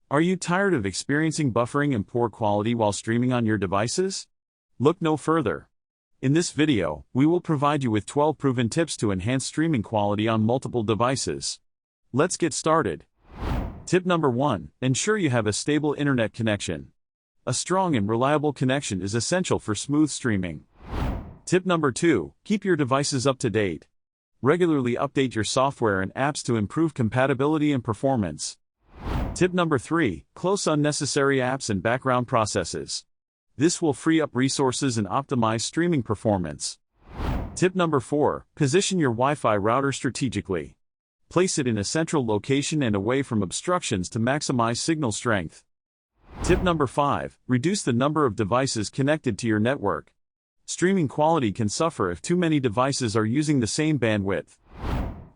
Are you tired of experiencing buffering and poor quality while streaming on your devices? Look no further. In this video, we will provide you with 12 proven tips to enhance streaming quality on multiple devices. Let's get started. Tip number 1. Ensure you have a stable internet connection. A strong and reliable connection is essential for smooth streaming. Tip number 2. Keep your devices up to date. Regularly update your software and apps to improve compatibility and performance. Tip number 3. Close unnecessary apps and background processes. This will free up resources and optimize streaming performance. Tip number 4. Position your Wi-Fi router strategically. Place it in a central location and away from obstructions to maximize signal strength. Tip number 5. Reduce the number of devices connected to your network. Streaming quality can suffer if too many devices are using the same bandwidth.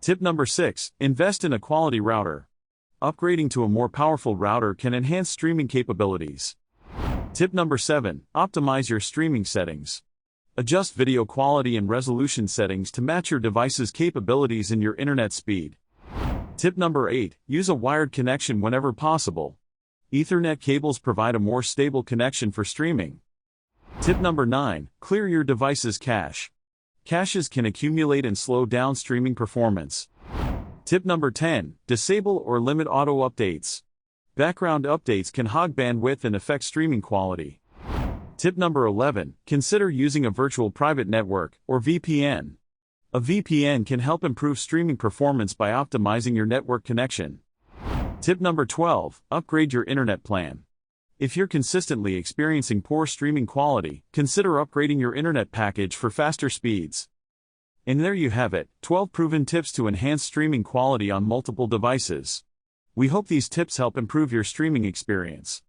Tip number 6. Invest in a quality router. Upgrading to a more powerful router can enhance streaming capabilities. Tip number 7. Optimize your streaming settings. Adjust video quality and resolution settings to match your device's capabilities and your internet speed. Tip number 8. Use a wired connection whenever possible. Ethernet cables provide a more stable connection for streaming. Tip number 9. Clear your device's cache. Caches can accumulate and slow down streaming performance. Tip number 10. Disable or limit auto updates. Background updates can hog bandwidth and affect streaming quality. Tip number 11. Consider using a virtual private network, or VPN. A VPN can help improve streaming performance by optimizing your network connection. Tip number 12. Upgrade your internet plan. If you're consistently experiencing poor streaming quality, consider upgrading your internet package for faster speeds. And there you have it, 12 proven tips to enhance streaming quality on multiple devices. We hope these tips help improve your streaming experience.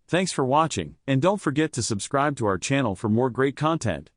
Thanks for watching, and don't forget to subscribe to our channel for more great content.